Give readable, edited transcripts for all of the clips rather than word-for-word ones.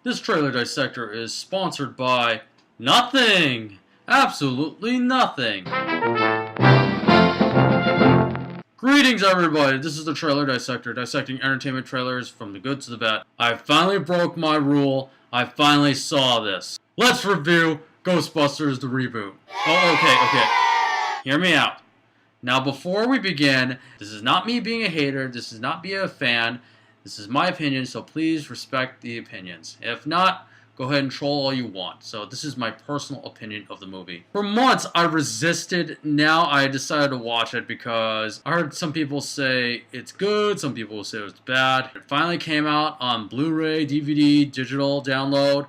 This trailer dissector is sponsored by nothing! Absolutely nothing! Greetings everybody, this is the trailer dissector, dissecting entertainment trailers from the good to the bad. I finally broke my rule, I finally saw this. Let's review Ghostbusters the reboot. Oh, okay. Hear me out. Now before we begin, this is not me being a hater, this is not being a fan, this is my opinion, so please respect the opinions. If not, go ahead and troll all you want. So this is my personal opinion of the movie. For months I resisted, now I decided to watch it because I heard some people say it's good, some people say it's bad. It finally came out on Blu-ray, DVD, digital download,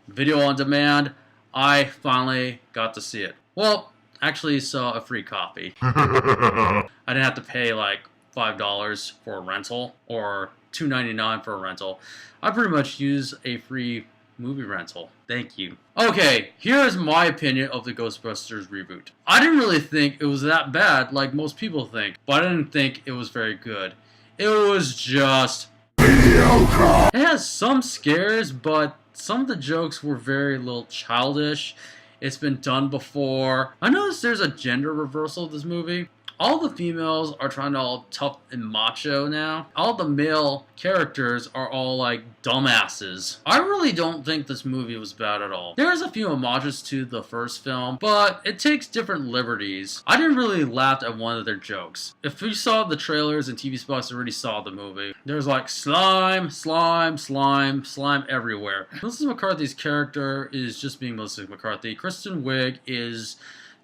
video on demand. I finally got to see it. Well, actually saw a free copy. I didn't have to pay like $5 for a rental or $2.99 for a rental. I pretty much use a free movie rental. Thank you. Okay, here's my opinion of the Ghostbusters reboot. I didn't really think it was that bad like most people think, but I didn't think it was very good. It was just mediocre. It has some scares, but some of the jokes were very little childish. It's been done before. I noticed there's a gender reversal of this movie. All the females are trying to all tough and macho now. All the male characters are all like dumbasses. I really don't think this movie was bad at all. There's a few homages to the first film, but it takes different liberties. I didn't really laugh at one of their jokes. If you saw the trailers and TV spots, you already saw the movie. There's like slime, slime, slime, slime everywhere. Melissa McCarthy's character is just being Melissa McCarthy. Kristen Wiig is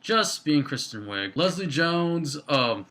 just being Kristen Wiig. Leslie Jones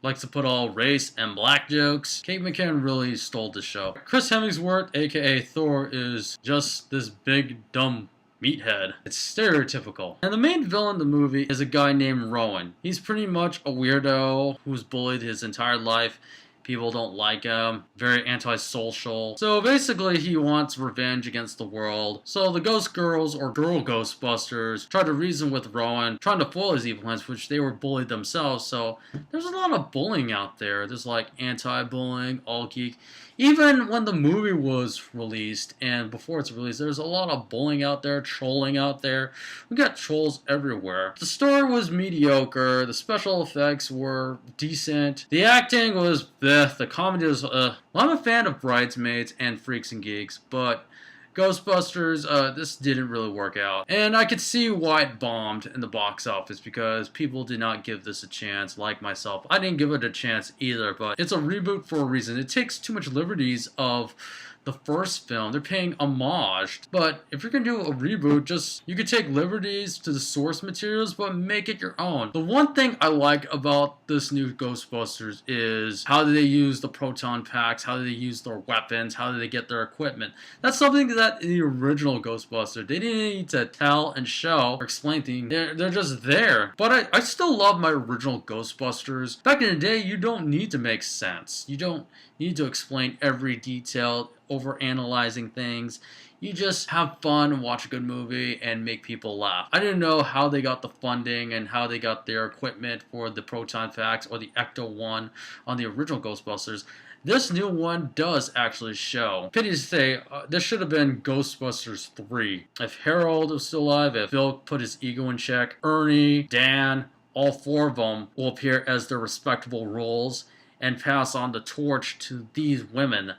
likes to put all race and black jokes. Kate McKinnon really stole the show. Chris Hemsworth, aka Thor, is just this big dumb meathead. It's stereotypical. And the main villain in the movie is a guy named Rowan. He's pretty much a weirdo who's bullied his entire life. People don't like him, very antisocial. So basically he wants revenge against the world. So the Ghost Girls, or Girl Ghostbusters, try to reason with Rowan, trying to foil his evil plans, which they were bullied themselves. So there's a lot of bullying out there. There's like anti-bullying, all geek. Even when the movie was released and before it's released, there's a lot of bullying out there, trolling out there. We got trolls everywhere. The story was mediocre. The special effects were decent. The acting was bleh. The comedy was well, I'm a fan of Bridesmaids and Freaks and Geeks, but Ghostbusters, this didn't really work out. And I could see why it bombed in the box office because people did not give this a chance, like myself. I didn't give it a chance either, but it's a reboot for a reason. It takes too much liberties of the first film. They're paying homage. But if you're gonna do a reboot, you could take liberties to the source materials, but make it your own. The one thing I like about this new Ghostbusters is how do they use the proton packs, how do they use their weapons, how do they get their equipment. That's something that in the original Ghostbusters, they didn't need to tell and show or explain things. They're just there. But I still love my original Ghostbusters. Back in the day, you don't need to make sense. You don't need to explain every detail, over analyzing things. You just have fun and watch a good movie and make people laugh. I didn't know how they got the funding and how they got their equipment for the proton packs or the Ecto-1 on the original Ghostbusters. This new one does actually show. Pity to say, this should have been Ghostbusters 3. If Harold was still alive, if Bill put his ego in check, Ernie, Dan, all four of them will appear as their respectable roles and pass on the torch to these women.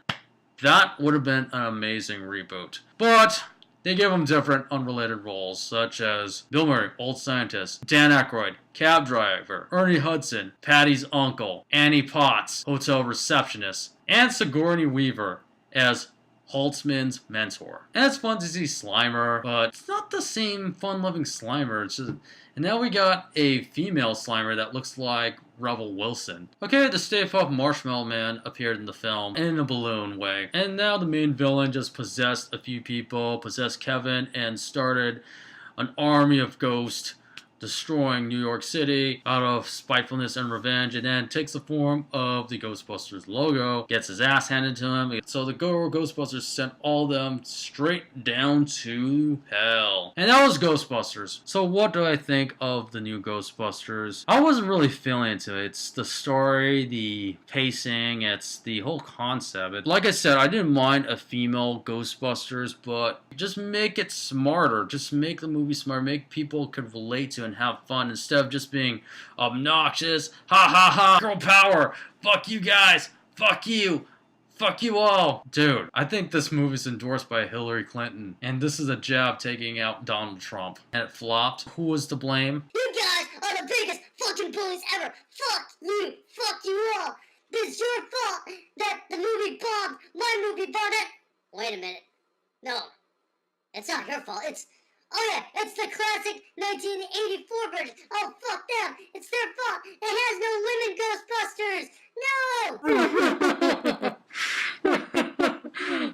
That would have been an amazing reboot. But they give them different unrelated roles, such as Bill Murray, old scientist, Dan Aykroyd, cab driver, Ernie Hudson, Patty's uncle, Annie Potts, hotel receptionist, and Sigourney Weaver as Holtzman's mentor. And it's fun to see Slimer, but it's not the same fun-loving Slimer. And now we got a female Slimer that looks like Rebel Wilson. Okay, the Stay Puft Marshmallow Man appeared in the film in a balloon way. And now the main villain just possessed a few people, possessed Kevin, and started an army of ghosts destroying New York City out of spitefulness and revenge, and then takes the form of the Ghostbusters logo, gets his ass handed to him. So the Ghostbusters sent all of them straight down to hell. And that was Ghostbusters. So what do I think of the new Ghostbusters? I wasn't really feeling into it. It's the story, the pacing, it's the whole concept. Like I said, I didn't mind a female Ghostbusters, but Just make it smarter. Just make the movie smarter. Make people could relate to and have fun instead of just being obnoxious. Ha ha ha. Girl power. Fuck you guys. Fuck you. Fuck you all. Dude, I think this movie's endorsed by Hillary Clinton. And this is a jab taking out Donald Trump. And it flopped. Who was to blame? You guys are the biggest fucking bullies ever. Fuck you. Fuck you all. It's your fault that the movie bombed. My movie bombed it. Wait a minute. No. It's not your fault. It's the classic 1984 version. Oh, fuck them. It's their fault. It has no women Ghostbusters. No!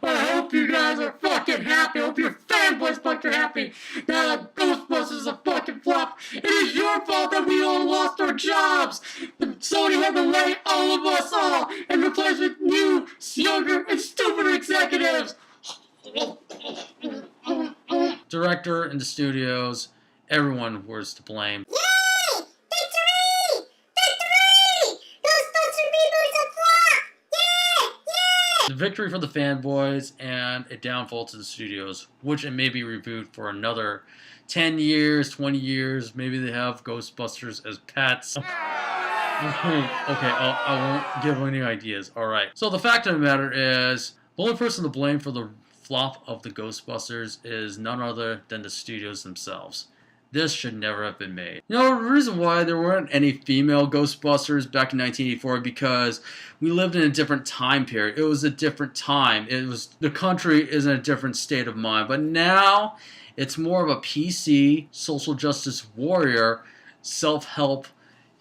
I hope you guys are fucking happy. I hope your fanboys fucking happy. Now that Ghostbusters is a fucking flop. It is your fault that we all lost our jobs. Sony had to lay all of us off and replace with new, younger, and stupider executives. Director and the studios, everyone was to blame. Yay! Victory! Victory! Ghostbuster reboot's a flop! Yeah! Yeah! The victory for the fanboys and a downfall to the studios, which it may be rebooted for another 10 years, 20 years. Maybe they have Ghostbusters as pets. Okay, I won't give any ideas. Alright. So the fact of the matter is, the only person to blame for the flop of the Ghostbusters is none other than the studios themselves. This should never have been made. You know, the reason why there weren't any female Ghostbusters back in 1984 because we lived in a different time period. It was a different time. The country is in a different state of mind. But now, it's more of a PC, social justice warrior, self-help,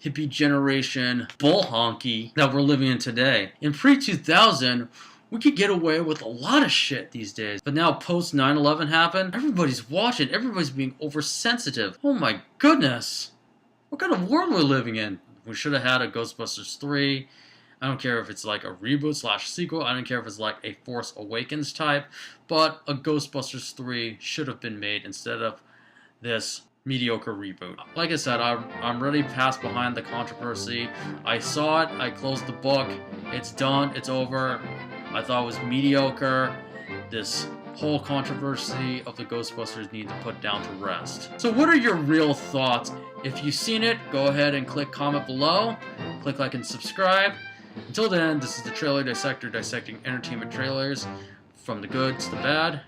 hippie generation, bull honky that we're living in today. In pre-2000, we could get away with a lot of shit these days. But now post 9/11 happened, everybody's watching, everybody's being oversensitive. Oh my goodness. What kind of world we're living in? We should have had a Ghostbusters 3. I don't care if it's like a reboot / sequel. I don't care if it's like a Force Awakens type. But a Ghostbusters 3 should have been made instead of this mediocre reboot. Like I said, I'm really past behind the controversy. I saw it, I closed the book, it's done, it's over. I thought it was mediocre. This whole controversy of the Ghostbusters need to put down to rest. So what are your real thoughts? If you've seen it, go ahead and click comment below, click like and subscribe. Until then, this is the Trailer Dissector, dissecting entertainment trailers from the good to the bad.